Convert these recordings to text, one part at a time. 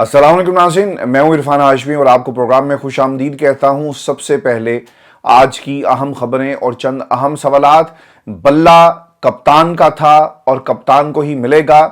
अस्सलाम वालेकुम नाज़रीन, मैं हूं इरफान हाशमी और आपको प्रोग्राम में खुश आमदीद कहता हूं। सबसे पहले आज की अहम खबरें और चंद अहम सवालात। बल्ला कप्तान का था और कप्तान को ही मिलेगा।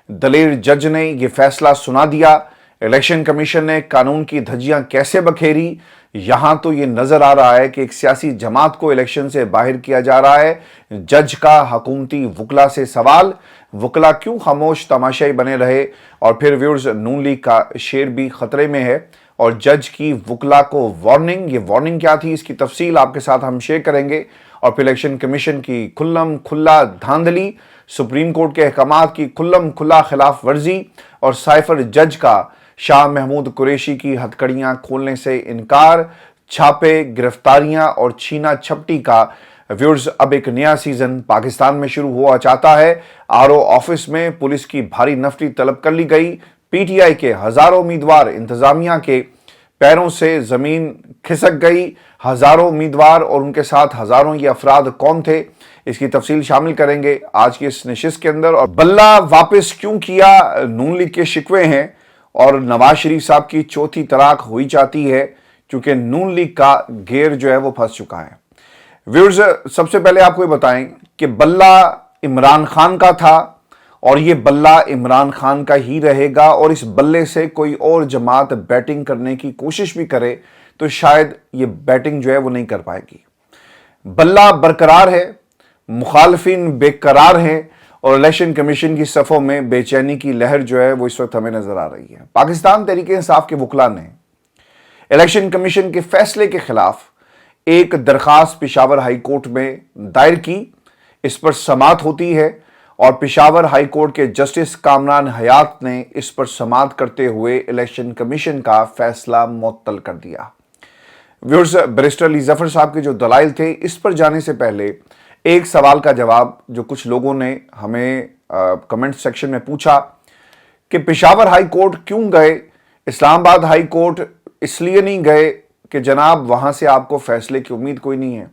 दलेर जज ने यह फैसला सुना दिया। इलेक्शन कमीशन ने कानून की धज्जियां कैसे बखेरी। यहां तो ये नजर आ रहा है कि एक सियासी जमात को इलेक्शन से बाहर किया जा रहा है। जज का हुकूमती वकला से सवाल, वकला क्यों खामोश तमाशाई बने रहे। और फिर व्यूअर्स, नून लीग का शेर भी खतरे में है और जज की वकला को वार्निंग। ये वार्निंग क्या थी, इसकी तफसील आपके साथ हम शेयर करेंगे। और फिर इलेक्शन कमीशन की खुल्लम खुल्ला धांधली, सुप्रीम कोर्ट के अहकामात की खुल्लम खुल्ला खिलाफ वर्जी और साइफर जज का शाह महमूद कुरैशी की हथकड़ियां खोलने से इनकार, छापे, गिरफ्तारियां और छीना झपटी का। व्यूअर्स, अब एक नया सीजन पाकिस्तान में शुरू हुआ चाहता है। आरओ ऑफिस में पुलिस की भारी नफरी तलब कर ली गई। पीटीआई के हजारों उम्मीदवार इंतजामिया के पैरों से जमीन खिसक गई। हजारों उम्मीदवार और उनके साथ हजारों ये अफराद कौन थे, इसकी तफसील शामिल करेंगे आज की इस नशिस्त के अंदर। और बल्ला वापस क्यों किया, नून लीग के शिकवे हैं और नवाज शरीफ साहब की चौथी तलाक हुई जाती है क्योंकि नून लीग का घेर जो है वो फंस चुका है। व्यूअर्स, सबसे पहले आपको ये बताएं कि बल्ला इमरान खान का था और ये बल्ला इमरान खान का ही रहेगा। और इस बल्ले से कोई और जमात बैटिंग करने की कोशिश भी करे तो शायद ये बैटिंग जो है वो नहीं कर पाएगी। बल्ला बरकरार है, मुखालफिन बेकरार हैं और इलेक्शन कमीशन की सफ़ों में बेचैनी की लहर जो है वो इस वक्त हमें नजर आ रही है। पाकिस्तान तहरीक इंसाफ के वकला ने इलेक्शन कमीशन के फैसले के खिलाफ एक दरखास्त पेशावर हाई कोर्ट में दायर की। इस पर समाअत होती है और पेशावर हाई कोर्ट के जस्टिस कामरान हयात ने इस पर समाअत करते हुए इलेक्शन कमीशन का फैसला मुअत्तल कर दिया। व्यूअर्स, बैरिस्टर अली जफर साहब के जो दलाइल थे, इस पर जाने से पहले एक सवाल का जवाब जो कुछ लोगों ने हमें कमेंट सेक्शन में पूछा कि पेशावर हाई कोर्ट क्यों गए, इस्लामाबाद हाई कोर्ट इसलिए नहीं गए कि जनाब वहां से आपको फैसले की उम्मीद कोई नहीं है।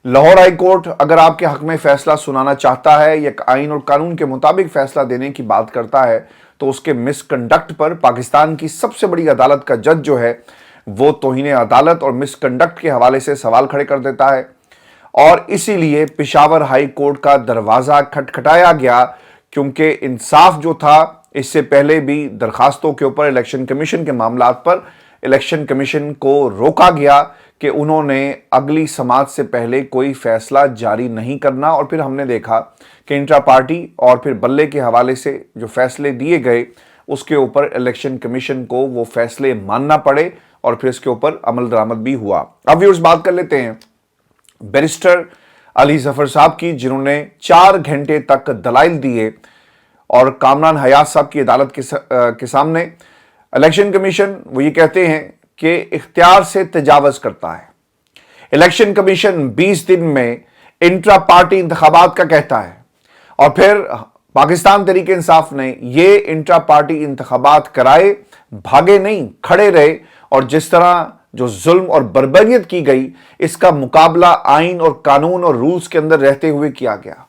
लाहौर हाई कोर्ट अगर आपके हक में फैसला सुनाना चाहता है या आइन और कानून के मुताबिक फैसला देने की बात करता है तो उसके मिसकंडक्ट पर पाकिस्तान की सबसे बड़ी अदालत का जज जो है वो तौहीन अदालत और मिसकंडक्ट के हवाले से सवाल खड़े कर देता है। और इसीलिए पेशावर हाई कोर्ट का दरवाजा खटखटाया गया क्योंकि इंसाफ जो था, इससे पहले भी दरखास्तों के ऊपर इलेक्शन कमीशन के मामलात पर इलेक्शन कमीशन को रोका गया कि उन्होंने अगली समाअत से पहले कोई फैसला जारी नहीं करना। और फिर हमने देखा कि इंट्रा पार्टी और फिर बल्ले के हवाले से जो फैसले दिए गए उसके ऊपर इलेक्शन कमीशन को वो फैसले मानना पड़े और फिर इसके ऊपर अमल दरामद भी हुआ। अब व्यूअर्स, बात कर लेते हैं बैरिस्टर अली जफर साहब की, जिन्होंने 4 घंटे तक दलाइल दिए और कामरान हयात साहब की अदालत के सामने। इलेक्शन कमीशन वो ये कहते हैं कि इख्तियार से तजावज़ करता है। इलेक्शन कमीशन 20 दिन में इंट्रा पार्टी इंतखाबात का कहता है और फिर पाकिस्तान तहरीक इंसाफ ने ये इंट्रा पार्टी इंतखाबात कराए, भागे नहीं, खड़े रहे। और जिस तरह जो जुल्म और बर्बरियत की गई, इसका मुकाबला आइन और कानून और रूल्स के अंदर रहते हुए किया गया।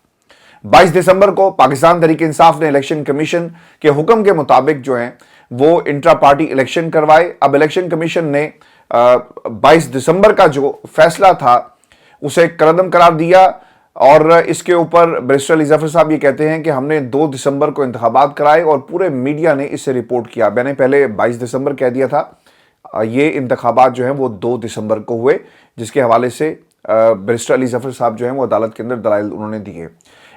22 दिसंबर को पाकिस्तान तहरीक इंसाफ ने इलेक्शन कमीशन के हुक्म के मुताबिक जो है वो इंट्रा पार्टी इलेक्शन करवाए। अब इलेक्शन कमीशन ने 22 दिसंबर का जो फैसला था उसे कलअदम करार दिया और इसके ऊपर बैरिस्टर अली जफर साहब ये कहते हैं कि हमने 2 दिसंबर को इंतखाबात कराए और पूरे मीडिया ने इससे रिपोर्ट किया। मैंने पहले 22 दिसंबर कह दिया था, ये इंतखाबात जो हैं वो 2 दिसंबर को हुए, जिसके हवाले से बैरिस्टर अली जफर साहब जो हैं वो अदालत के अंदर दलाइल उन्होंने दिए।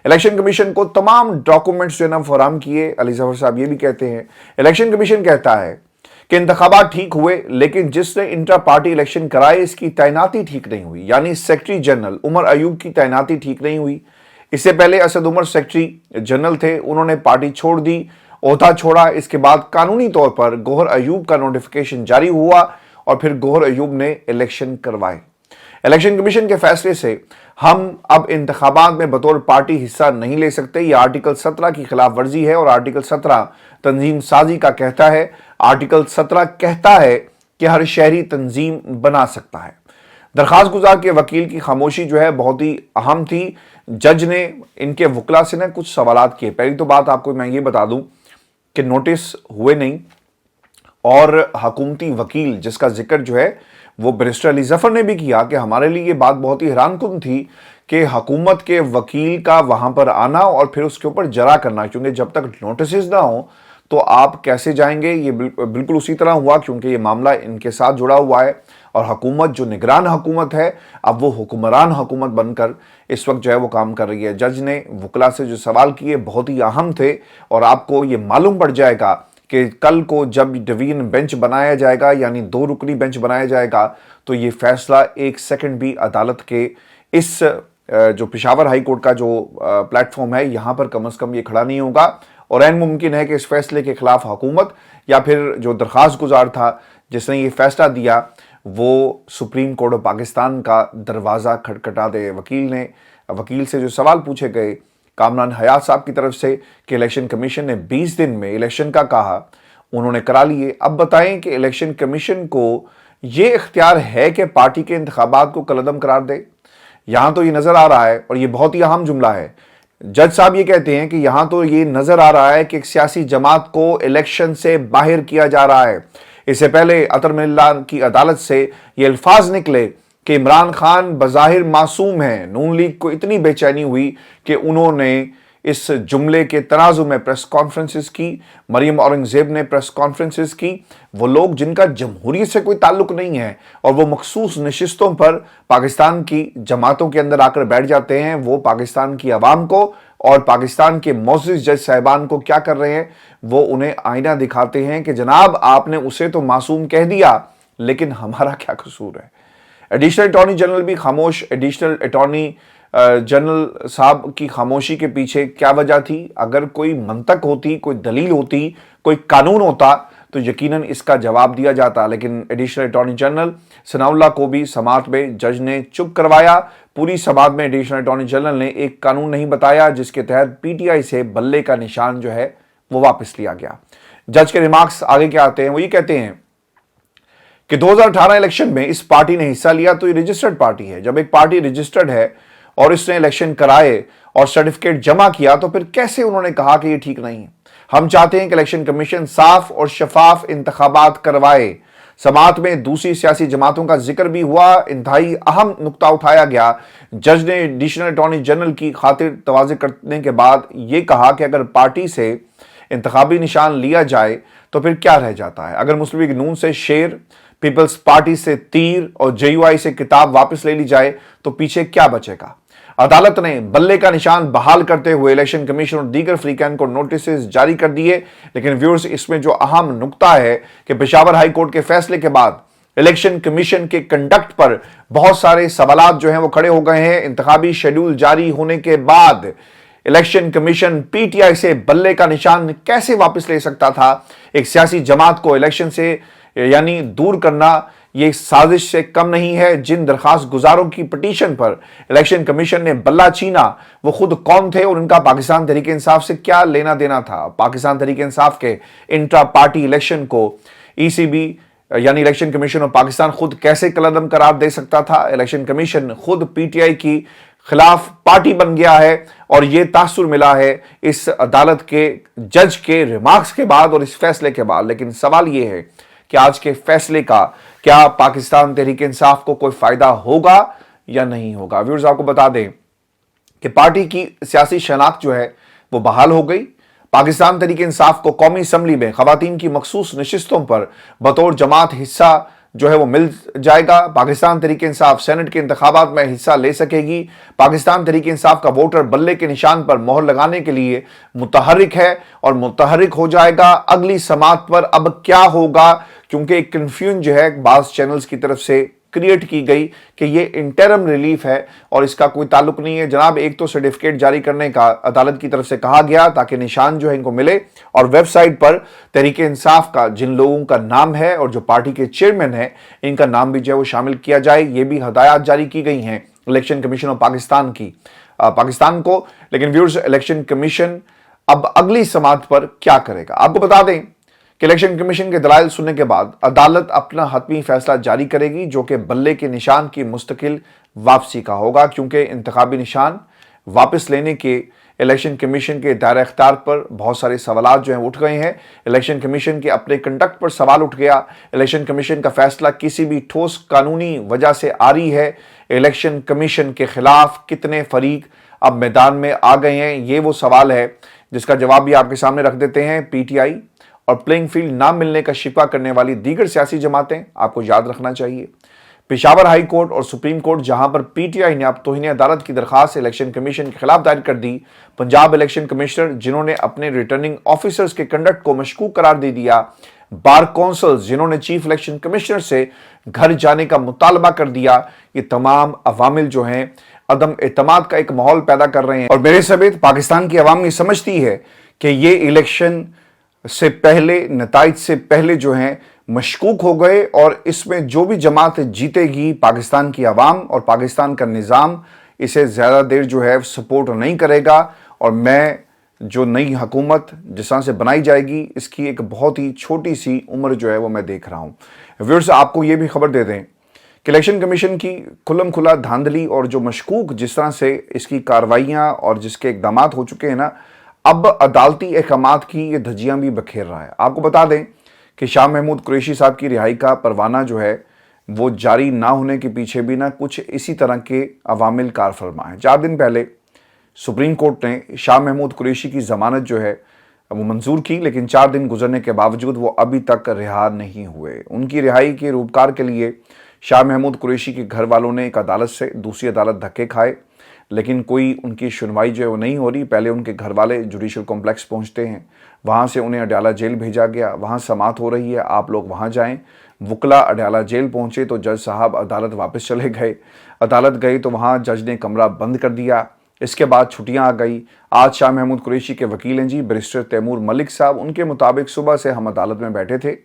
इलेक्शन कमीशन को तमाम डॉक्यूमेंट्स जो है ना फराहम किए। अली जफर साहब ये भी कहते हैं, इलेक्शन कमीशन कहता है कि इंतखाबात ठीक हुए लेकिन जिसने इंट्रा पार्टी इलेक्शन कराए इसकी तैनाती ठीक नहीं हुई, यानी सेक्रेटरी जनरल उमर अयूब की तैनाती ठीक नहीं हुई। इससे पहले असद उमर सेक्रेटरी जनरल थे, उन्होंने पार्टी छोड़ दी, ओहदा छोड़ा। इसके बाद कानूनी तौर पर गौहर अयूब का नोटिफिकेशन जारी हुआ और फिर गौहर अयूब ने इलेक्शन करवाए। इलेक्शन कमीशन के फैसले से हम अब इंतखाबात में बतौर पार्टी हिस्सा नहीं ले सकते। यह आर्टिकल 17 की खिलाफ वर्जी है और आर्टिकल 17 तंजीम साजी का कहता है। आर्टिकल 17 कहता है कि हर शहरी तंजीम बना सकता है। दरखास्त गुजार के वकील की खामोशी जो है बहुत ही अहम थी। जज ने इनके वकला से ना कुछ सवालात किए। पहली तो बात आपको मैं ये बता दूं कि नोटिस हुए नहीं, اور حکومتی وکیل جس کا ذکر جو ہے وہ بیرسٹر علی ظفر نے بھی کیا کہ ہمارے لیے یہ بات بہت ہی حیران کن تھی کہ حکومت کے وکیل کا وہاں پر آنا اور پھر اس کے اوپر جرا کرنا، کیونکہ جب تک نوٹسز نہ ہوں تو آپ کیسے جائیں گے۔ یہ بالکل اسی طرح ہوا کیونکہ یہ معاملہ ان کے ساتھ جڑا ہوا ہے، اور حکومت جو نگران حکومت ہے اب وہ حکمران حکومت بن کر اس وقت جو ہے وہ کام کر رہی ہے۔ جج نے وکلا سے جو سوال کیے بہت ہی اہم تھے، اور آپ کو یہ معلوم پڑ جائے گا کہ کل کو جب ڈویژن بینچ بنایا جائے گا، یعنی 2 رکنی بینچ بنایا جائے گا، تو یہ فیصلہ 1 سیکنڈ بھی عدالت کے اس جو پشاور ہائی کورٹ کا جو پلیٹ فارم ہے یہاں پر کم از کم یہ کھڑا نہیں ہوگا، اور عین ممکن ہے کہ اس فیصلے کے خلاف حکومت یا پھر جو درخواست گزار تھا جس نے یہ فیصلہ دیا وہ سپریم کورٹ آف پاکستان کا دروازہ کھٹکھٹا دے۔ وکیل سے جو سوال پوچھے گئے کامران حیات صاحب کی طرف سے کہ الیکشن کمیشن نے 20 دن میں الیکشن کا کہا، انہوں نے کرا لیے، اب بتائیں کہ الیکشن کمیشن کو یہ اختیار ہے کہ پارٹی کے انتخابات کو کالعدم قرار دے؟ یہاں تو یہ نظر آ رہا ہے، اور یہ بہت ہی اہم جملہ ہے، جج صاحب یہ کہتے ہیں کہ یہاں تو یہ نظر آ رہا ہے کہ ایک سیاسی جماعت کو الیکشن سے باہر کیا جا رہا ہے۔ اس سے پہلے اطہر من اللہ کی عدالت سے یہ الفاظ نکلے کہ عمران خان بظاہر معصوم ہیں۔ نون لیگ کو اتنی بے چینی ہوئی کہ انہوں نے اس جملے کے تناظر میں پریس کانفرنسز کی، مریم اورنگزیب نے پریس کانفرنسز کی، وہ لوگ جن کا جمہوریت سے کوئی تعلق نہیں ہے اور وہ مخصوص نشستوں پر پاکستان کی جماعتوں کے اندر آ کر بیٹھ جاتے ہیں، وہ پاکستان کی عوام کو اور پاکستان کے معزز جج صاحبان کو کیا کر رہے ہیں، وہ انہیں آئینہ دکھاتے ہیں کہ جناب آپ نے اسے تو معصوم کہہ دیا لیکن ہمارا کیا قصور ہے۔ ایڈیشنل اٹارنی جنرل بھی خاموش۔ ایڈیشنل اٹارنی جنرل صاحب کی خاموشی کے پیچھے کیا وجہ تھی؟ اگر کوئی منطق ہوتی، کوئی دلیل ہوتی، کوئی قانون ہوتا تو یقیناً اس کا جواب دیا جاتا، لیکن ایڈیشنل اٹارنی جنرل ثناء اللہ کو بھی سماعت میں جج نے چپ کروایا۔ پوری سماعت میں ایڈیشنل اٹارنی جنرل نے ایک قانون نہیں بتایا جس کے تحت پی ٹی آئی سے بلے کا نشان جو ہے وہ واپس لیا گیا۔ جج کے ریمارکس آگے کیا آتے ہیں، وہ یہ کہتے ہیں کہ 2018 الیکشن میں اس پارٹی نے حصہ لیا تو یہ رجسٹرڈ پارٹی ہے۔ جب ایک پارٹی رجسٹرڈ ہے اور اس نے الیکشن کرائے اور سرٹیفکیٹ جمع کیا تو پھر کیسے انہوں نے کہا کہ یہ ٹھیک نہیں ہے؟ ہم چاہتے ہیں کہ الیکشن کمیشن صاف اور شفاف انتخابات کروائے۔ سماعت میں دوسری سیاسی جماعتوں کا ذکر بھی ہوا، انتہائی اہم نقطہ اٹھایا گیا۔ جج نے ایڈیشنل اٹارنی جنرل کی خاطر تواضع کرنے کے بعد یہ کہا کہ اگر پارٹی سے انتخابی نشان لیا جائے تو پھر کیا رہ جاتا ہے؟ اگر مسلم لیگ نون سے شیر، پیپلز پارٹی سے تیر اور جے یو آئی سے کتاب واپس لے لی جائے تو پیچھے کیا بچے گا؟ عدالت نے بلے کا نشان بحال کرتے ہوئے الیکشن کمیشن اور دیگر فریقین کو نوٹسز جاری کر دیے، لیکن ویورز اس میں جو اہم نقطہ ہے کہ پشاور ہائی کورٹ کے فیصلے کے بعد الیکشن کمیشن کے کنڈکٹ پر بہت سارے سوالات جو ہیں وہ کھڑے ہو گئے ہیں۔ انتخابی شیڈول جاری ہونے کے بعد election commission P T I سے بلے کا نشان کیسے واپس لے سکتا تھا؟ ایک سیاسی جماعت کو الیکشن سے یعنی دور کرنا یہ سازش سے کم نہیں ہے۔ جن درخواست گزاروں کی پٹیشن پر الیکشن کمیشن نے بلہ چھینا وہ خود کون تھے اور ان کا پاکستان تحریک انصاف سے کیا لینا دینا تھا؟ پاکستان تحریک انصاف کے انٹرا پارٹی الیکشن کو ای سی بی یعنی الیکشن کمیشن اور پاکستان خود کیسے کالعدم قرار دے سکتا تھا؟ الیکشن کمیشن خود پی ٹی آئی کی خلاف پارٹی بن گیا ہے، اور یہ تاثر ملا ہے اس عدالت کے جج کے ریمارکس کے بعد اور اس فیصلے کے بعد۔ لیکن سوال یہ ہے کہ آج کے فیصلے کا کیا پاکستان تحریک انصاف کو کوئی فائدہ ہوگا یا نہیں ہوگا؟ ویورز آپ کو بتا دیں کہ پارٹی کی سیاسی شناخت جو ہے وہ بحال ہو گئی۔ پاکستان تحریک انصاف کو قومی اسمبلی میں خواتین کی مخصوص نشستوں پر بطور جماعت حصہ جو ہے وہ مل جائے گا۔ پاکستان تحریک انصاف سینٹ کے انتخابات میں حصہ لے سکے گی۔ پاکستان تحریک انصاف کا ووٹر بلے کے نشان پر مہر لگانے کے لیے متحرک ہے اور متحرک ہو جائے گا۔ اگلی سماعت پر اب کیا ہوگا؟ کیونکہ ایک کنفیوژن جو ہے بعض چینلز کی طرف سے کریٹ کی گئی کہ یہ انٹرم ریلیف ہے اور اس کا کوئی تعلق نہیں ہے۔ جناب ایک تو سرٹیفکیٹ جاری کرنے کا عدالت کی طرف سے کہا گیا تاکہ نشان جو ہے ان کو ملے، اور ویب سائٹ پر تحریک انصاف کا جن لوگوں کا نام ہے اور جو پارٹی کے چیئرمین ہیں ان کا نام بھی جو ہے وہ شامل کیا جائے۔ یہ بھی ہدایات جاری کی گئی ہیں الیکشن کمیشن آف پاکستان کو۔ لیکن ویورز الیکشن کمیشن اب اگلی سماعت پر کیا کرے گا؟ آپ کو بتا دیں کہ الیکشن کمیشن کے دلائل سننے کے بعد عدالت اپنا حتمی فیصلہ جاری کرے گی جو کہ بلے کے نشان کی مستقل واپسی کا ہوگا، کیونکہ انتخابی نشان واپس لینے کے इलेक्शन कमीशन के दायरा इख्तियार पर बहुत सारे सवालात जो हैं उठ गए हैं। इलेक्शन कमीशन के अपने कंडक्ट पर सवाल उठ गया। इलेक्शन कमीशन का फैसला किसी भी ठोस कानूनी वजह से आ रही है। इलेक्शन कमीशन के खिलाफ कितने फरीक अब मैदान में आ गए हैं, ये वो सवाल है जिसका जवाब भी आपके सामने रख देते हैं। पीटीआई और प्लेइंग फील्ड ना मिलने का शिकवा करने वाली दीगर सियासी जमातें, आपको याद रखना चाहिए, पेशावर हाई कोर्ट और सुप्रीम कोर्ट, जहां पर पीटीआई ने अब तौहीन अदालत की दरखास्त इलेक्शन कमीशन के खिलाफ दायर कर दी। पंजाब इलेक्शन कमिश्नर, जिन्होंने अपने रिटर्निंग ऑफिसर्स के कंडक्ट को मशकूक करार दे दिया। बार कौंसल, जिन्होंने चीफ इलेक्शन कमिश्नर से घर जाने का मुतालबा कर दिया। ये तमाम अवामिल जो हैं अदम एतमाद का एक माहौल पैदा कर रहे हैं। और मेरे समेत पाकिस्तान की अवाम ये समझती है कि ये इलेक्शन से पहले, नताइज से पहले जो हैं मशकूक हो गए और इसमें जो भी जमात जीतेगी, पाकिस्तान की आवाम और पाकिस्तान का निज़ाम इसे ज़्यादा देर जो है सपोर्ट नहीं करेगा। और मैं जो नई हुकूमत जिस तरह से बनाई जाएगी, इसकी एक बहुत ही छोटी सी उम्र जो है वो मैं देख रहा हूँ। व्यूअर्स, आपको ये भी खबर दे दें कि इलेक्शन कमीशन की खुल्लम खुला धांधली और जो मशकूक जिस तरह से इसकी कार्रवाइयाँ और जिसके इक़दाम हो चुके हैं ना, अब अदालती अहकामात की ये धज्जियाँ भी बखेर रहा है। आपको बता दें कि शाह महमूद कुरैशी साहब की रिहाई का परवाना जो है वो जारी ना होने के पीछे भी ना कुछ इसी तरह के अवामिल कार फरमा है। 4 दिन पहले सुप्रीम कोर्ट ने शाह महमूद कुरैशी की ज़मानत जो है वो मंजूर की, लेकिन 4 दिन गुजरने के बावजूद वो अभी तक रिहा नहीं हुए। उनकी रिहाई के रूपकार के लिए शाह महमूद कुरैशी के घर वालों ने एक अदालत से दूसरी अदालत धक्के खाए, लेकिन कोई उनकी सुनवाई जो है वो नहीं हो रही। पहले उनके घर वाले जुडिशल कॉम्प्लेक्स पहुंचते हैं, वहां से उन्हें अडयाला जेल भेजा गया, वहां समाअत हो रही है, आप लोग वहां जाएं। वकला अडयाला जेल पहुंचे तो जज साहब अदालत वापस चले गए। अदालत गए तो वहां जज ने कमरा बंद कर दिया। इसके बाद छुट्टियां आ गई। आज शाह महमूद कुरैशी के वकील हैं जी, बैरिस्टर तैमूर मलिक साहब, उनके मुताबिक सुबह से हम अदालत में बैठे थे।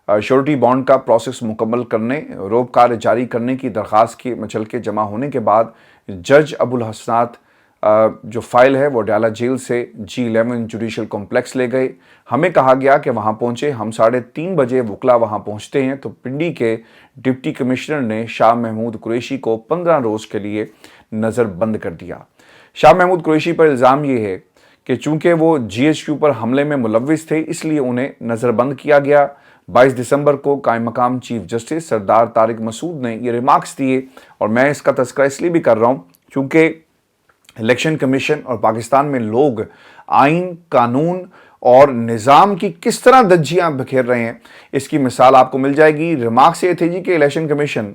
श्योरिटी बॉन्ड का प्रोसेस मुकम्मल करने, रोबकार जारी करने की दरख्वास्त की मचल के जमा होने के बाद जज अबुल हसनात जो फाइल है वो अडयाला जेल से G11 जुडिशल कॉम्प्लेक्स ले गए। हमें कहा गया कि वहाँ पहुँचे। हम 3:30 बजे वकला वहाँ पहुँचते हैं तो पिंडी के डिप्टी कमिश्नर ने शाह महमूद कुरैशी को 15 रोज़ के लिए नज़र बंद कर दिया। शाह महमूद कुरैशी पर इल्ज़ाम ये है कि चूँकि वो GHQ पर हमले में मुलव्विस थे, इसलिए उन्हें नज़रबंद किया गया। 22 दिसंबर को कायम मकाम चीफ जस्टिस सरदार तारिक मसूद ने ये रिमार्क्स दिए और मैं इसका तज़किरा इसलिए भी कर रहा हूँ क्योंकि इलेक्शन कमीशन और पाकिस्तान में लोग आइन, कानून और निज़ाम की किस तरह धज्जियाँ बखेर रहे हैं, इसकी मिसाल आपको मिल जाएगी। रिमार्क्स ये थे जी कि इलेक्शन कमीशन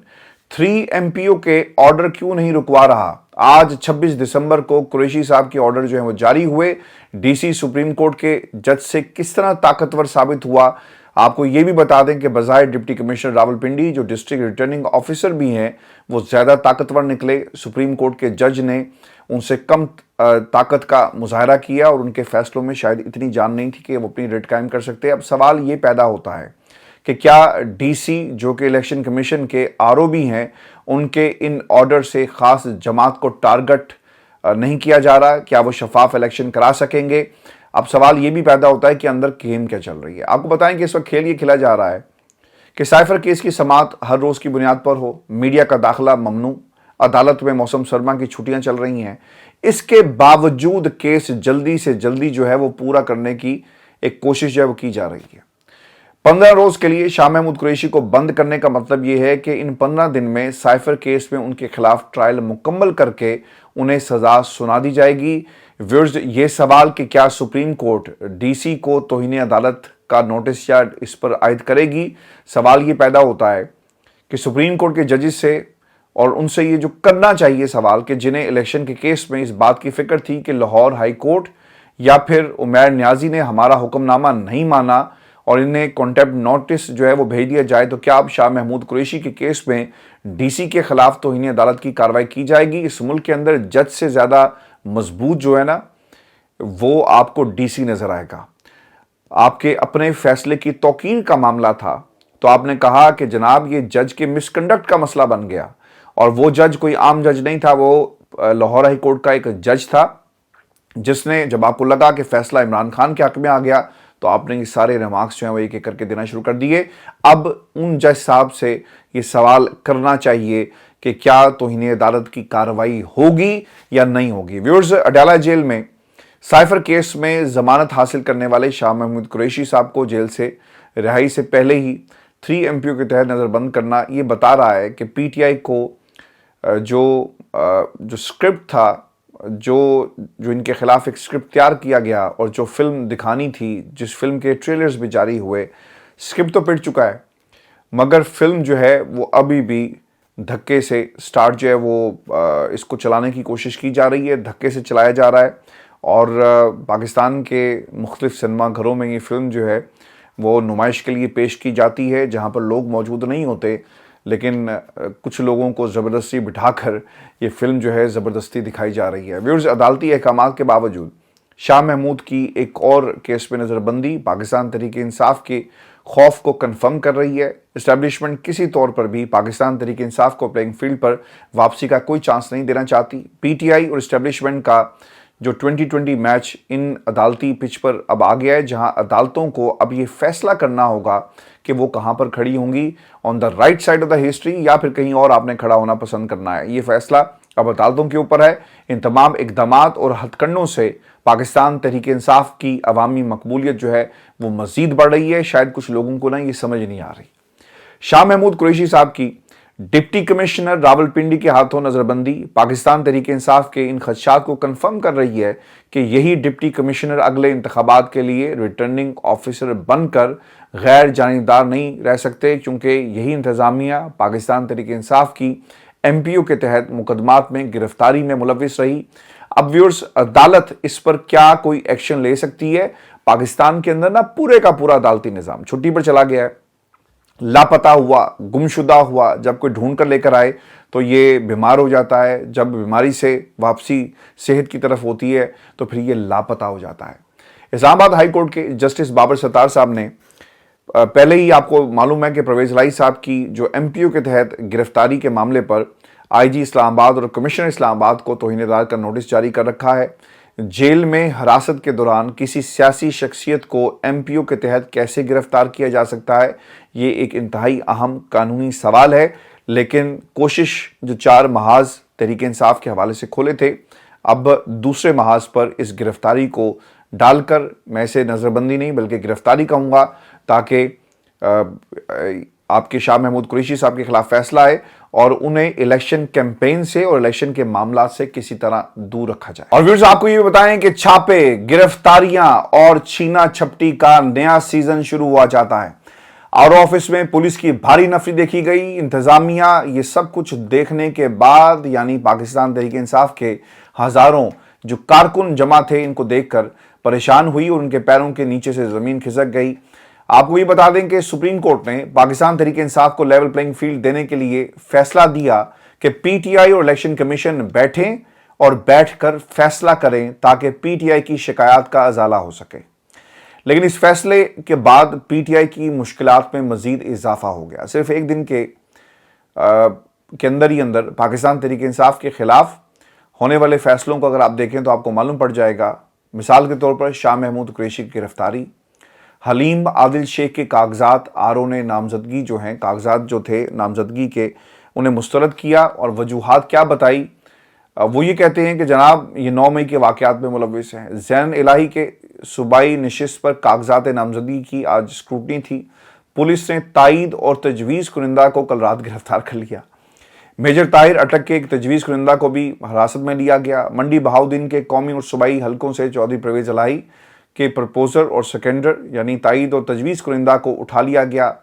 3 MPO के ऑर्डर क्यों नहीं रुकवा रहा। आज 26 दिसंबर को कुरैशी साहब के ऑर्डर जो है वो जारी हुए। DC सुप्रीम कोर्ट के जज से किस तरह ताकतवर साबित हुआ। आपको ये भी बता दें कि बजाय डिप्टी कमिश्नर रावलपिंडी जो डिस्ट्रिक्ट रिटर्निंग ऑफिसर भी हैं, वो ज़्यादा ताकतवर निकले। सुप्रीम कोर्ट के जज ने उनसे कम ताकत का मुजाहरा किया और उनके फैसलों में शायद इतनी जान नहीं थी कि वो अपनी रिट कायम कर सकते। अब सवाल ये पैदा होता है कि क्या DC जो कि इलेक्शन कमीशन के RO भी हैं, उनके इन ऑर्डर से ख़ास जमात को टारगेट नहीं किया जा रहा, क्या वो शफाफ इलेक्शन करा सकेंगे। अब सवाल ये भी पैदा होता है कि अंदर गेम क्या चल रही है। आपको बताएं कि इस वक्त खेल ये खिला जा रहा है कि साइफर केस की समाअत हर रोज़ की बुनियाद पर हो, मीडिया का दाखिला ममनू, अदालत में मौसम सरमा की छुट्टियां चल रही हैं। इसके बावजूद केस जल्दी से जल्दी जो है वो पूरा करने की एक कोशिश जो है वो की जा रही है। 15 रोज़ के लिए शाह महमूद कुरैशी को बंद करने का मतलब ये है कि इन 15 दिन में साइफर केस में उनके खिलाफ ट्रायल मुकम्मल करके उन्हें सज़ा सुना दी जाएगी। व्यूअर्स, ये सवाल कि क्या सुप्रीम कोर्ट DC को तौहीन अदालत का नोटिस या इस पर आयद करेगी, सवाल ये पैदा होता है कि सुप्रीम कोर्ट के जजेस से और उनसे ये जो करना चाहिए सवाल कि जिन्हें इलेक्शन के केस में इस बात की फिक्र थी कि लाहौर हाई कोर्ट या फिर उमैर न्याजी ने हमारा हुक्मनामा नहीं माना और इन्हें कॉन्टेम्प्ट नोटिस जो है वो भेज दिया जाए, तो क्या अब शाह महमूद कुरैशी के केस में DC के खिलाफ तौहीन अदालत की कार्रवाई की जाएगी। इस मुल्क के अंदर जज से ज़्यादा मजबूत जो है ना वो आपको DC नज़र आएगा। आपके अपने फैसले की तौकीर का मामला था तो आपने कहा कि जनाब ये जज के मिसकंडक्ट का मसला बन गया, और वो जज कोई आम जज नहीं था, वो लाहौर हाई कोर्ट का एक जज था जिसने, जब आपको लगा कि फैसला इमरान खान के हक में आ गया तो आपने ये सारे रिमार्क्स जो हैं वो एक एक करके देना शुरू कर दिए। अब उन जज साहब से ये सवाल करना चाहिए कि क्या तौहीन अदालत की कार्रवाई होगी या नहीं होगी। व्यूअर्स, अडयाला जेल में साइफर केस में जमानत हासिल करने वाले शाह महमूद कुरैशी साहब को जेल से रिहाई से पहले ही 3 MPO के तहत नज़रबंद करना ये बता रहा है कि PTI को जो स्क्रिप्ट था, जो इनके खिलाफ एक स्क्रिप्ट तैयार किया गया और जो फिल्म दिखानी थी, जिस फिल्म के ट्रेलर्स भी जारी हुए, स्क्रिप्ट तो पिट चुका है, मगर फिल्म जो है वो अभी भी धक्के से स्टार्ट जो है वो इसको चलाने की कोशिश की जा रही है, धक्के से चलाया जा रहा है। और पाकिस्तान के मुख्तलिफ सिनेमा घरों में ये फिल्म जो है वो नुमाइश के लिए पेश की जाती है, जहाँ पर लोग मौजूद नहीं होते, लेकिन कुछ लोगों को ज़बरदस्ती बिठाकर ये फिल्म जो है ज़बरदस्ती दिखाई जा रही है। व्यूअर्स, अदालती अहकामात के बावजूद शाह महमूद की एक और केस में नज़रबंदी पाकिस्तान तहरीक इंसाफ के खौफ को कन्फर्म कर रही है। इस्टेब्लिशमेंट किसी तौर पर भी पाकिस्तान तहरीक इंसाफ को प्लेइंग फील्ड पर वापसी का कोई चांस नहीं देना चाहती। PTI और इस्टेब्लिशमेंट का जो 2020 मैच इन अदालती पिच पर अब आ गया है, जहां अदालतों को अब ये फैसला करना होगा कि वो कहां पर खड़ी होंगी, on the right side of the history या फिर कहीं और आपने खड़ा होना पसंद करना है। ये फैसला अब अदालतों के ऊपर है। इन तमाम इकदामात और हथकंडों से पाकिस्तान तहरीक इंसाफ की अवामी मकबूलियत जो है वो मज़ीद बढ़ रही है। शायद कुछ लोगों को ना ये समझ नहीं आ रही। शाह महमूद कुरैशी साहब की डिप्टी कमिश्नर रावलपिंडी के हाथों नज़रबंदी पाकिस्तान तहरीक इंसाफ के इन खदशात को कन्फर्म कर रही है कि यही डिप्टी कमिश्नर अगले इंतखाबात के लिए रिटर्निंग ऑफिसर बनकर गैर जानिबदार नहीं रह सकते, क्योंकि यही इंतज़ामिया पाकिस्तान तहरीक इंसाफ की MPO के तहत मुकदमात में गिरफ्तारी में मुलविस रही। अब व्यूअर्स, अदालत इस पर क्या कोई एक्शन ले सकती है? पाकिस्तान के अंदर ना पूरे का पूरा अदालती निज़ाम छुट्टी पर चला गया है, लापता हुआ, गुमशुदा हुआ। जब कोई ढूंढ कर लेकर आए तो ये बीमार हो जाता है, जब बीमारी से वापसी सेहत की तरफ होती है तो फिर ये लापता हो जाता है। इस्लामाबाद हाई कोर्ट के जस्टिस बाबर सत्तार साहब ने पहले ही, आपको मालूम है कि परवेज लाई साहब की जो MPO के तहत गिरफ्तारी के मामले पर IG इस्लामाबाद और कमिश्नर इस्लामाबाद को तौहीन-ए-अदालत का नोटिस जारी कर रखा है। जेल में हिरासत के दौरान किसी सियासी शख्सियत को MPO के तहत कैसे गिरफ्तार किया जा सकता है, ये एक इंतहाई अहम कानूनी सवाल है। लेकिन कोशिश जो 4 महाज तहरीक इंसाफ के हवाले से खोले थे, अब दूसरे महाज पर इस गिरफ्तारी को डालकर, मैं इसे नज़रबंदी नहीं बल्कि गिरफ्तारी कहूँगा, ताकि आपके शाह महमूद कुरैशी साहब के खिलाफ फैसला आए और उन्हें इलेक्शन कैंपेन से और इलेक्शन के मामला से किसी तरह दूर रखा जाए। और व्यूअर्स, आपको ये बताएं कि छापे, गिरफ्तारियां और छीना झपटी का नया सीजन शुरू हुआ जाता है। और ऑफिस में पुलिस की भारी नफरी देखी गई। इंतजामिया ये सब कुछ देखने के बाद, यानी पाकिस्तान तहरीक इंसाफ के हजारों जो कारकुन जमा थे, इनको देखकर परेशान हुई और उनके पैरों के नीचे से जमीन खिसक गई। आपको ये बता दें कि सुप्रीम कोर्ट ने पाकिस्तान तहरीक इंसाफ को लेवल प्लेइंग फील्ड देने के लिए फैसला दिया कि PTI और इलेक्शन कमीशन बैठें और बैठकर फैसला करें ताकि PTI की शिकायत का अजाला हो सके। लेकिन इस फैसले के बाद PTI की मुश्किलात में मजीद इजाफा हो गया। सिर्फ एक दिन के अंदर ही अंदर पाकिस्तान तहरीक इंसाफ के खिलाफ होने वाले फैसलों को अगर आप देखें तो आपको मालूम पड़ जाएगा। मिसाल के तौर पर शाह महमूद कुरैशी की गिरफ्तारी, हलीम आदिल शेख के कागजात, RO ने नामजदगी जो हैं, कागजात जो थे नामजदगी के, उन्हें मुस्तरद किया और वजूहात क्या बताई। वो ये कहते हैं कि जनाब ये 9 मई के वाक़यात में मुलविस हैं। ज़ैन इलाही के सूबाई नशिस्त पर कागजात नामजदगी की आज स्क्रूटनी थी। पुलिस ने ताईद और तजवीज़ कुनिंदा को कल रात गिरफ्तार कर लिया। मेजर ताहिर अटक के एक तजवीज़ कुनिंदा को भी हिरासत में लिया गया। मंडी बहाउद्दीन के कौमी और सूबाई हलकों से चौधरी परवेज इलाही के प्रपोजर और सेकेंडर यानी ताईद और तजवीज़ कुनिंदा को उठा लिया गया।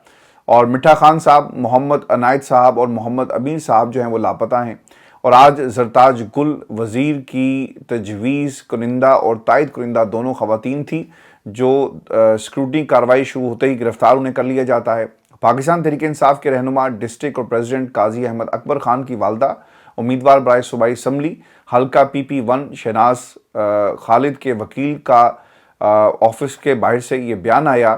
और मिठा खान साहब, मोहम्मद अनायत साहब और मोहम्मद अमीर साहब जो हैं वो लापता हैं। और आज जरताज गुल वज़ीर की तजवीज़ कुनिंदा और ताईद कुनिंदा दोनों ख़वातीन थी, जो स्क्रूटनी कार्रवाई शुरू होते ही गिरफ्तार उन्हें कर लिया जाता है। पाकिस्तान तहरीक इंसाफ के रहनुमा डिस्ट्रिक्ट और प्रेसिडेंट काजी अहमद अकबर खान की वालदा, उम्मीदवार बराए सूबाई असम्बली हल्का PP1 शहनाज खालिद के वकील का ऑफिस के बाहर से ये बयान आया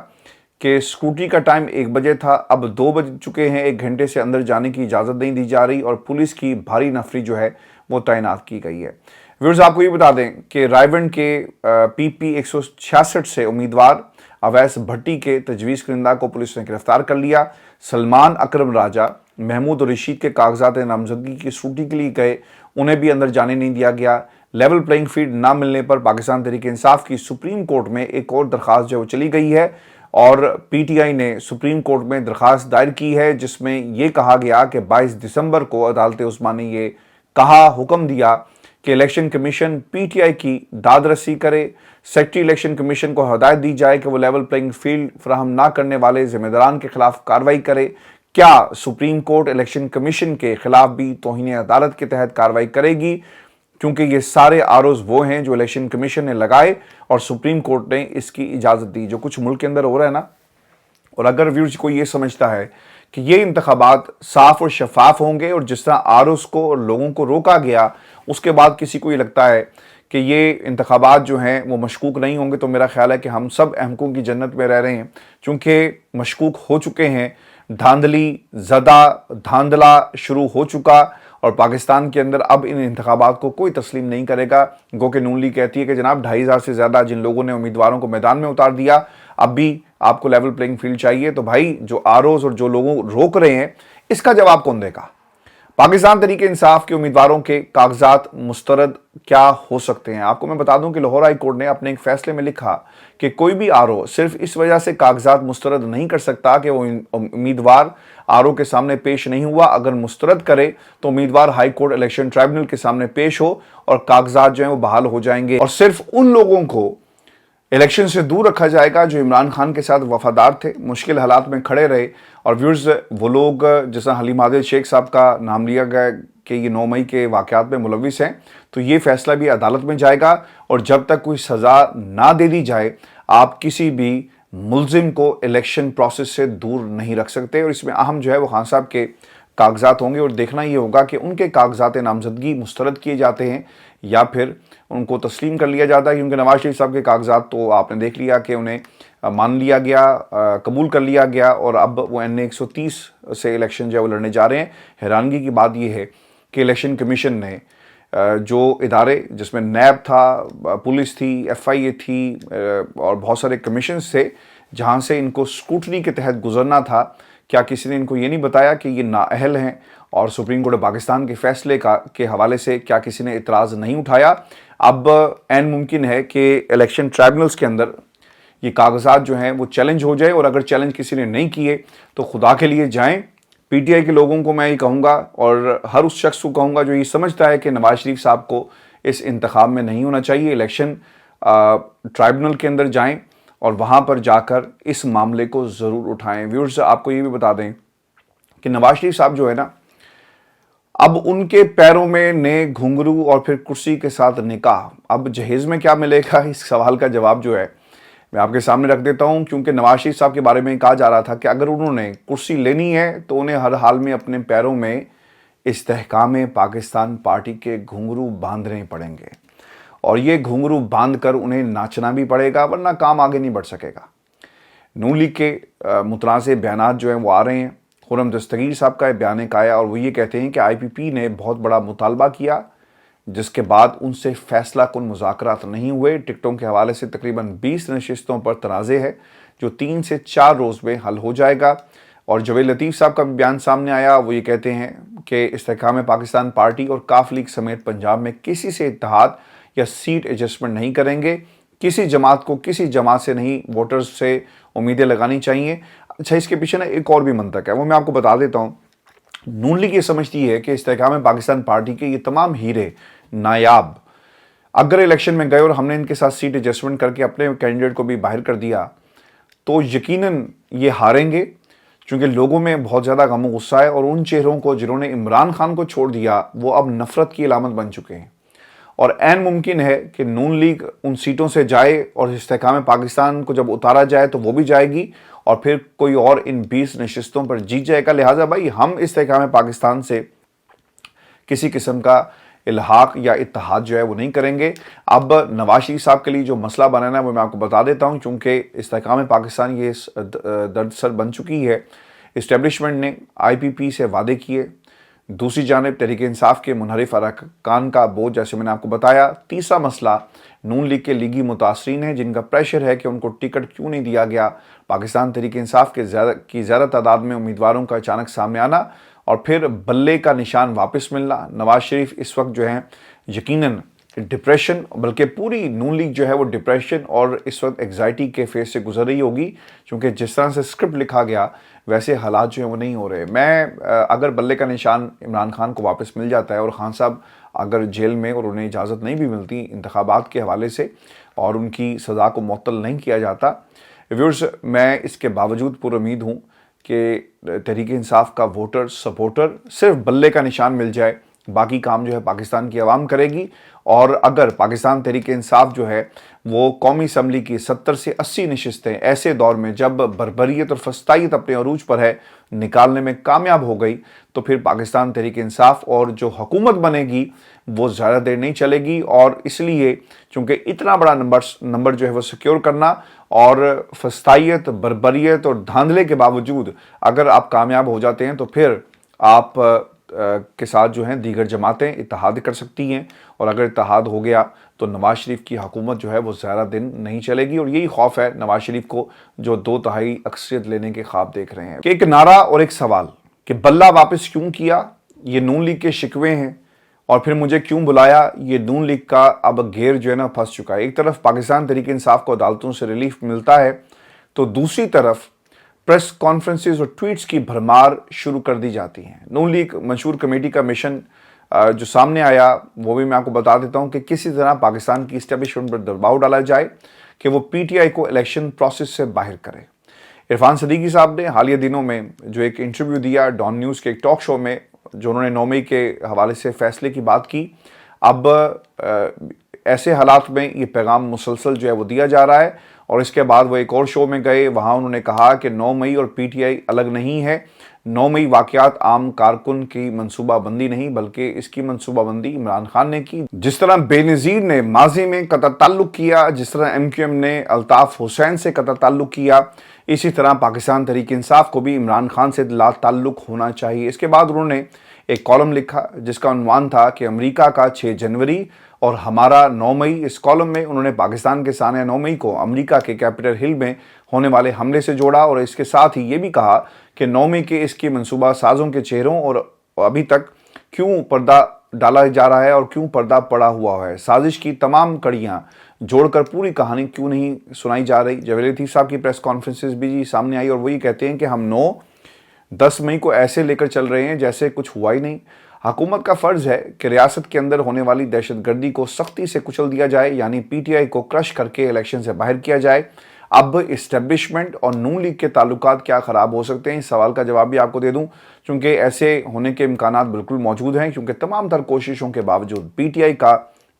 कि स्कूटी का टाइम 1 बजे था, अब 2 बज चुके हैं, 1 घंटे से अंदर जाने की इजाज़त नहीं दी जा रही और पुलिस की भारी नफरी जो है वो तैनात की गई है। व्यूअर्स, आपको ये बता दें कि रायवंड के PP 166 से उम्मीदवार अवैस भट्टी के तजवीज़ कुनिंदा को पुलिस ने गिरफ्तार कर लिया। सलमान अकरम राजा, महमूद और रशीद के कागजात नामजदगी की स्कूटी के लिए गए, उन्हें भी अंदर जाने नहीं दिया गया। لیول پلینگ فیلڈ نہ ملنے پر پاکستان تحریک انصاف کی سپریم کورٹ میں ایک اور درخواست جو چلی گئی ہے، اور پی ٹی آئی نے سپریم کورٹ میں درخواست دائر کی ہے جس میں یہ کہا گیا کہ 22 دسمبر کو عدالت عظمیٰ نے یہ حکم دیا کہ election commission P T I کی داد رسی کرے، سیکٹری الیکشن کمیشن کو ہدایت دی جائے کہ وہ لیول پلینگ فیلڈ فراہم نہ کرنے والے ذمہ داران کے خلاف کارروائی کرے۔ کیا سپریم کورٹ الیکشن کمیشن کے خلاف بھی توہین عدالت کے تحت کارروائی کرے گی؟ کیونکہ یہ سارے آروز وہ ہیں جو الیکشن کمیشن نے لگائے اور سپریم کورٹ نے اس کی اجازت دی۔ جو کچھ ملک کے اندر ہو رہا ہے نا، اور اگر ویورز کو یہ سمجھتا ہے کہ یہ انتخابات صاف اور شفاف ہوں گے اور جس طرح آروز کو اور لوگوں کو روکا گیا، اس کے بعد کسی کو یہ لگتا ہے کہ یہ انتخابات جو ہیں وہ مشکوک نہیں ہوں گے، تو میرا خیال ہے کہ ہم سب احمقوں کی جنت میں رہ رہے ہیں، چونکہ مشکوک ہو چکے ہیں، دھاندلی زدہ دھاندلا شروع ہو چکا، اور پاکستان کے اندر اب ان انتخابات کو کوئی تسلیم نہیں کرے گا۔ گو کہ نون لیگ کہتی ہے کہ جناب 2500 سے زیادہ جن لوگوں نے امیدواروں کو میدان میں اتار دیا، اب بھی آپ کو لیول پلینگ فیلڈ چاہیے، تو بھائی جو آروز اور جو لوگوں روک رہے ہیں اس کا جواب کون دے گا؟ پاکستان تحریک انصاف کے امیدواروں کے کاغذات مسترد کیا ہو سکتے ہیں؟ آپ کو میں بتا دوں کہ لاہور ہائی کورٹ نے اپنے ایک فیصلے میں لکھا کہ کوئی بھی آرو صرف اس وجہ سے کاغذات مسترد نہیں کر سکتا کہ وہ امیدوار آرو کے سامنے پیش نہیں ہوا، اگر مسترد کرے تو امیدوار ہائی کورٹ الیکشن ٹرائبونل کے سامنے پیش ہو اور کاغذات جو ہیں وہ بحال ہو جائیں گے، اور صرف ان لوگوں کو الیکشن سے دور رکھا جائے گا جو عمران خان کے ساتھ وفادار تھے، مشکل حالات میں کھڑے رہے۔ اور ویورز، وہ لوگ جیسا حلیم عادل شیخ صاحب کا نام لیا گیا کہ یہ 9 مئی کے واقعات میں ملوث ہیں، تو یہ فیصلہ بھی عدالت میں جائے گا، اور جب تک کوئی سزا نہ دے دی جائے آپ کسی بھی ملزم کو الیکشن پروسیس سے دور نہیں رکھ سکتے۔ اور اس میں اہم جو ہے وہ خان صاحب کے کاغذات ہوں گے، اور دیکھنا یہ ہوگا کہ ان کے کاغذات نامزدگی مسترد کیے جاتے ہیں یا پھر ان کو تسلیم کر لیا جاتا ہے، کیونکہ نواز شریف صاحب کے کاغذات تو آپ نے دیکھ لیا کہ انہیں مان لیا گیا، قبول کر لیا گیا، اور اب وہ این 130 سے الیکشن جو ہے وہ لڑنے جا رہے ہیں۔ حیرانگی کی بات یہ ہے کہ الیکشن کمیشن نے جو ادارے جس میں نیب تھا، پولیس تھی، ایف آئی اے تھی، اور بہت سارے کمیشنز تھے جہاں سے ان کو اسکروٹنی کے تحت گزرنا تھا، کیا کسی نے ان کو یہ نہیں بتایا کہ یہ نااہل ہیں؟ اور سپریم کورٹ پاکستان کے فیصلے کے حوالے سے کیا کسی نے اعتراض نہیں اٹھایا؟ اب عین ممکن ہے کہ الیکشن ٹرائبونلز کے اندر یہ کاغذات جو ہیں وہ چیلنج ہو جائے، اور اگر چیلنج کسی نے نہیں کیے تو خدا کے لیے جائیں۔ پی ٹی آئی کے لوگوں کو میں یہ کہوں گا، اور ہر اس شخص کو کہوں گا جو یہ سمجھتا ہے کہ نواز شریف صاحب کو اس انتخاب میں نہیں ہونا چاہیے، الیکشن ٹرائبونل کے اندر جائیں اور وہاں پر جا کر اس معاملے کو ضرور اٹھائیں۔ ویورز، آپ کو یہ بھی بتا دیں کہ نواز شریف صاحب جو ہے نا، اب ان کے پیروں میں نئے گھنگرو اور پھر کرسی کے ساتھ نکاح، اب جہیز میں کیا ملے گا؟ اس سوال کا جواب جو ہے میں آپ کے سامنے رکھ دیتا ہوں، کیونکہ نواز شریف صاحب کے بارے میں کہا جا رہا تھا کہ اگر انہوں نے کرسی لینی ہے تو انہیں ہر حال میں اپنے پیروں میں استحکام پاکستان پارٹی کے گھنگرو باندھنے پڑیں گے، اور یہ گھنگرو باندھ کر انہیں ناچنا بھی پڑے گا، ورنہ کام آگے نہیں بڑھ سکے گا۔ نون لیگ کے متنازع بیانات جو ہیں وہ آ رہے ہیں۔ خرم دستگیر صاحب کا بیان ایک آیا، اور وہ یہ کہتے ہیں کہ آئی پی پی نے بہت بڑا مطالبہ کیا، جس کے بعد ان سے فیصلہ کن مذاکرات نہیں ہوئے۔ ٹکٹوں کے حوالے سے تقریباً 20 نشستوں پر تنازع ہے جو 3 سے 4 روز میں حل ہو جائے گا۔ اور جویل لطیف صاحب کا بھی بیان سامنے آیا، وہ یہ کہتے ہیں کہ استحکام پاکستان پارٹی اور کاف لیگ سمیت پنجاب میں کسی سے اتحاد یا سیٹ ایڈجسٹمنٹ نہیں کریں گے، کسی جماعت کو کسی جماعت سے نہیں ووٹرز سے امیدیں لگانی چاہیے۔ اچھا، اس کے پیچھے نا ایک اور بھی منطق ہے، وہ میں آپ کو بتا دیتا ہوں۔ نون لیگ یہ سمجھتی ہے کہ استحکام پاکستان پارٹی کے یہ تمام ہیرے نایاب اگر الیکشن میں گئے اور ہم نے ان کے ساتھ سیٹ ایڈجسٹمنٹ کر کے اپنے کینڈیڈیٹ کو بھی باہر کر دیا تو یقیناً یہ ہاریں گے، چونکہ لوگوں میں بہت زیادہ غم و غصہ ہے، اور ان چہروں کو جنہوں نے عمران خان کو چھوڑ دیا وہ اب نفرت کی علامت بن چکے ہیں، اور عین ممکن ہے کہ نون لیگ ان سیٹوں سے جائے اور استحکام پاکستان کو جب اتارا جائے تو وہ بھی جائے گی، اور پھر کوئی اور ان 20 نشستوں پر جیت جائے گا۔ لہٰذا بھائی ہم استحکام پاکستان سے کسی قسم کا الحاق یا اتحاد جو ہے وہ نہیں کریں گے۔ اب نواز شریف صاحب کے لیے جو مسئلہ بنانا ہے وہ میں آپ کو بتا دیتا ہوں، چونکہ استحکام پاکستان یہ درد سر بن چکی ہے۔ اسٹیبلشمنٹ نے آئی پی پی سے وعدے کیے، دوسری جانب تحریک انصاف کے منحرف ارکان کا بوجھ، جیسے میں نے آپ کو بتایا۔ تیسرا مسئلہ نون لیگ کے لیگی متاثرین ہیں جن کا پریشر ہے کہ ان کو ٹکٹ کیوں نہیں دیا گیا۔ پاکستان تحریک انصاف کی زیادہ تعداد میں امیدواروں کا اچانک سامنے آنا اور پھر بلے کا نشان واپس ملنا۔ نواز شریف اس وقت جو ہیں یقیناً डिप्रेशन, बल्कि पूरी नून लीग जो है वो डिप्रेशन और इस वक्त एग्जाइटी के फेज से गुजर रही होगी, क्योंकि जिस तरह से स्क्रिप्ट लिखा गया वैसे हालात जो हैं वो नहीं हो रहे। अगर बल्ले का निशान इमरान खान को वापस मिल जाता है और खान साहब अगर जेल में और उन्हें इजाज़त नहीं भी मिलती इंतखाबात के हवाले से और उनकी सज़ा को मुअत्तल नहीं किया जाता, व्यूअर्स, मैं इसके बावजूद पुरुम्मीद हूँ कि तहरीक इंसाफ का वोटर सपोर्टर सिर्फ बल्ले का निशान मिल जाए, बाकी काम जो है पाकिस्तान की आवाम करेगी। और अगर पाकिस्तान तहरीक इंसाफ जो है वो कौमी असम्बली की 70 से 80 नशिस्तें ऐसे दौर में जब बर्बरियत और फस्तायत अपने अरूज पर है निकालने में कामयाब हो गई, तो फिर पाकिस्तान तहरीक इंसाफ और जो हुकूमत बनेगी वो ज़्यादा देर नहीं चलेगी। और इसलिए चूँकि इतना बड़ा नंबर जो है वो सिक्योर करना और फस्तायत, बर्बरियत और धांधले के बावजूद अगर आप कामयाब हो जाते हैं तो फिर आप के साथ जो हैं दीगर जमातें इत्तेहाद कर सकती हैं, और अगर इत्तेहाद हो गया तो नवाज शरीफ की हुकूमत जो है वो ज़्यादा दिन नहीं चलेगी। और यही खौफ है नवाज शरीफ को, जो 2/3 अक्सरियत लेने के ख्वाब देख रहे हैं। कि एक नारा और एक सवाल कि बल्ला वापस क्यों किया, ये नून लीग के शिकवे हैं, और फिर मुझे क्यों बुलाया, ये नून लीग का अब घेर जो है ना फंस चुका है। एक तरफ पाकिस्तान तहरीक इंसाफ को अदालतों से रिलीफ मिलता है, तो दूसरी तरफ प्रेस कॉन्फ्रेंसेस और ट्वीट्स की भरमार शुरू कर दी जाती हैं। नून लीग मंशूर कमेटी का मिशन जो सामने आया वो भी मैं आपको बता देता हूं कि किसी तरह पाकिस्तान की इस्टेब्लिशमेंट पर दबाव डाला जाए कि वो पीटीआई को इलेक्शन प्रोसेस से बाहर करे। इरफान सदीकी साहब ने हालिया दिनों में जो एक इंटरव्यू दिया डॉन न्यूज़ के एक टॉक शो में, जो उन्होंने 9 मई के हवाले से फैसले की बात की, अब ऐसे हालात में ये पैगाम मुसलसल जो है वो दिया जा रहा है। और इसके बाद वो एक और शो में गए, वहाँ उन्होंने कहा कि 9 मई और पीटीआई अलग नहीं है। 9 मई वाक़यात आम कारकुन की मनसूबाबंदी नहीं, बल्कि इसकी मनसूबाबंदी इमरान खान ने की। जिस तरह बेनज़ीर ने माजी में कतई ताल्लुक़ किया, जिस तरह एमक्यूएम ने अल्ताफ़ हुसैन से कतई ताल्लुक़ किया, इसी तरह पाकिस्तान तहरीक इंसाफ को भी इमरान खान से ला ताल्लुक़ होना चाहिए। इसके बाद उन्होंने एक कॉलम लिखा जिसका उन्वान था कि अमेरिका का 6 जनवरी और हमारा 9 मई। इस कॉलम में उन्होंने पाकिस्तान के सानिया 9 मई को अमेरिका के कैपिटल हिल में होने वाले हमले से जोड़ा, और इसके साथ ही ये भी कहा कि 9 मई के इसकी मनसूबा साजों के चेहरों और अभी तक क्यों पर्दा डाला जा रहा है और क्यों पर्दा पड़ा हुआ है, साजिश की तमाम कड़ियाँ जोड़कर पूरी कहानी क्यों नहीं सुनाई जा रही। जवेद लतीफ़ साहब की प्रेस कॉन्फ्रेंसेस भी सामने आई और वो ये कहते हैं कि हम 9-10 मई को ऐसे लेकर चल रहे हैं जैसे कुछ हुआ ही नहीं। हुकूमत का फ़र्ज़ है कि रियासत के अंदर होने वाली दहशतगर्दी को सख्ती से कुचल दिया जाए, यानी पीटीआई को क्रश करके इलेक्शन से बाहर किया जाए। अब इस्टेब्लिशमेंट और नून लीग के ताल्लुकात क्या ख़राब हो सकते हैं, इस सवाल का जवाब भी आपको दे दूं, क्योंकि ऐसे होने के इम्कानात बिल्कुल मौजूद हैं, क्योंकि तमाम तर कोशिशों के बावजूद पीटीआई का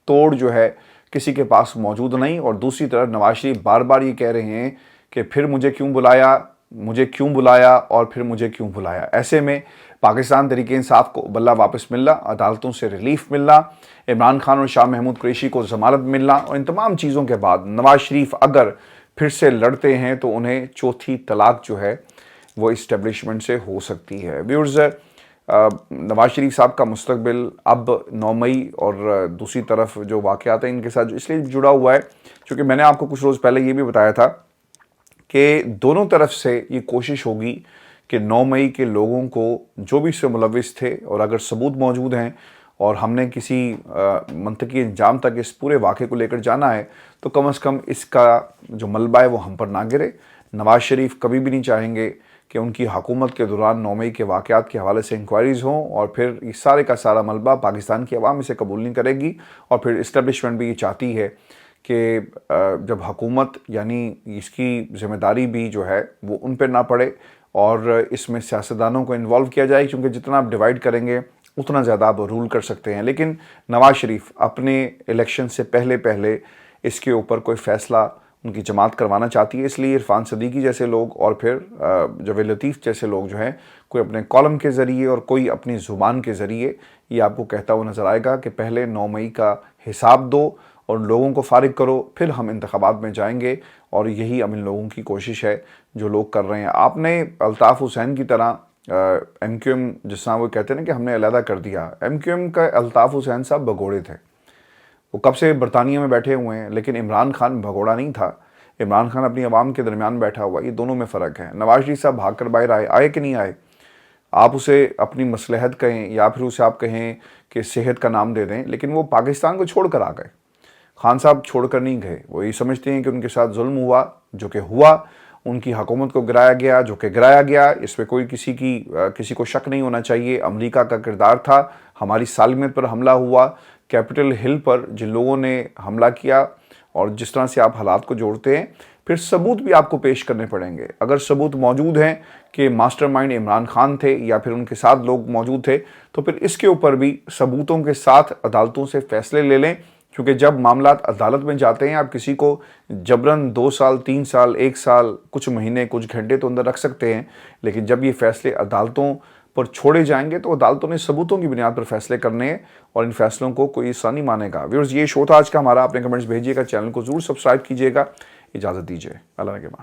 तोड़ जो है किसी के पास मौजूद नहीं। और दूसरी तरफ नवाज शरीफ बार बार ये कह रहे हैं कि फिर मुझे क्यों बुलाया और फिर मुझे क्यों बुलाया। ऐसे में पाकिस्तान तहरीक इंसाफ को बल्ला वापस मिलना, अदालतों से रिलीफ मिलना, इमरान खान और शाह महमूद कुरैशी को ज़मानत मिलना, और इन तमाम चीज़ों के बाद नवाज शरीफ अगर फिर से लड़ते हैं तो उन्हें चौथी तलाक जो है वो इस्टेब्लिशमेंट से हो सकती है। व्यूअर्स, नवाज शरीफ साहब का मुस्तकबिल अब 9 मई और दूसरी तरफ जो वाक़यात हैं इनके साथ इसलिए जुड़ा हुआ है क्योंकि मैंने आपको कुछ रोज़ पहले ये भी बताया था कि दोनों तरफ से ये कोशिश होगी कि 9 मई के लोगों को जो भी इससे मुलविस थे, और अगर सबूत मौजूद हैं और हमने किसी मंतकी अंजाम तक इस पूरे वाक़े को लेकर जाना है, तो कम से कम इसका जो मलबा है वो हम पर ना गिरे। नवाज शरीफ कभी भी नहीं चाहेंगे कि उनकी हुकूमत के दौरान 9 मई के वाक़यात के हवाले से इंक्वायरीज़ हों और फिर इस सारे का सारा मलबा पाकिस्तान की आवाम इसे कबूल नहीं करेगी। और फिर इस्टेब्लिशमेंट भी ये चाहती है कि जब हुकूमत यानी इसकी ज़िम्मेदारी भी जो है वो उन पर ना पड़े और इसमें सियासतदानों को इन्वॉल्व किया जाए, क्योंकि जितना आप डिवाइड करेंगे उतना ज़्यादा आप रूल कर सकते हैं। लेकिन नवाज शरीफ अपने इलेक्शन से पहले इसके ऊपर कोई फ़ैसला उनकी जमात करवाना चाहती है, इसलिए इरफान सदीकी जैसे लोग और फिर जवेद लतीफ़ जैसे लोग जो हैं, कोई अपने कॉलम के ज़रिए और कोई अपनी ज़ुबान के ज़रिए ये आपको कहता हुआ नज़र आएगा कि पहले 9 मई का हिसाब दो और लोगों को फारिग करो, फिर हम इंतखाबात में जाएंगे। और यही अब इन लोगों की कोशिश है जो लोग कर रहे हैं। आपने अल्ताफ़ हुसैन की तरह एमक्यूएम जिस तरह वो कहते हैं ना कि हमने अलहदा कर दिया, एमक्यूएम का अल्ताफ़ हुसैन साहब भगोड़े थे, वो कब से बरतानिया में बैठे हुए हैं, लेकिन इमरान खान भगोड़ा नहीं था। इमरान खान अपनी आवाम के दरमियान बैठा हुआ, ये दोनों में फ़र्क है। नवाज शरीफ साहब भाग कर बाहर आए कि नहीं आए, آپ اسے اپنی مصلحت کہیں یا پھر اسے آپ کہیں کہ صحت کا نام دے دیں، لیکن وہ پاکستان کو چھوڑ کر آ گئے. خان صاحب چھوڑ کر نہیں گئے. وہ یہ سمجھتے ہیں کہ ان کے ساتھ ظلم ہوا، جو کہ ہوا. ان کی حکومت کو گرایا گیا، جو کہ گرایا گیا. اس پہ کوئی کسی کو شک نہیں ہونا چاہیے. امریکہ کا کردار تھا. ہماری سالمیت پر حملہ ہوا، کیپٹل ہل پر جن لوگوں نے حملہ کیا. اور جس طرح سے آپ حالات کو جوڑتے ہیں، پھر ثبوت بھی آپ کو پیش کرنے پڑیں گے. اگر ثبوت موجود ہیں کہ ماسٹر مائنڈ عمران خان تھے یا پھر ان کے ساتھ لوگ موجود تھے، تو پھر اس کے اوپر بھی ثبوتوں کے ساتھ عدالتوں سے فیصلے لے لیں. کیونکہ جب معاملات عدالت میں جاتے ہیں، آپ کسی کو جبراً 2 سال 3 سال 1 سال کچھ مہینے کچھ گھنٹے تو اندر رکھ سکتے ہیں، لیکن جب یہ فیصلے عدالتوں پر چھوڑے جائیں گے تو عدالتوں نے ثبوتوں کی بنیاد پر فیصلے کرنے ہیں، اور ان فیصلوں کو کوئی حصہ نہیں مانے گا. ویورز، یہ شو تھا آج کا ہمارا. اپنے کمنٹس بھیجیے گا، چینل کو ضرور سبسکرائب کیجیے گا. اجازت دیجیے. اللہ کے بعد.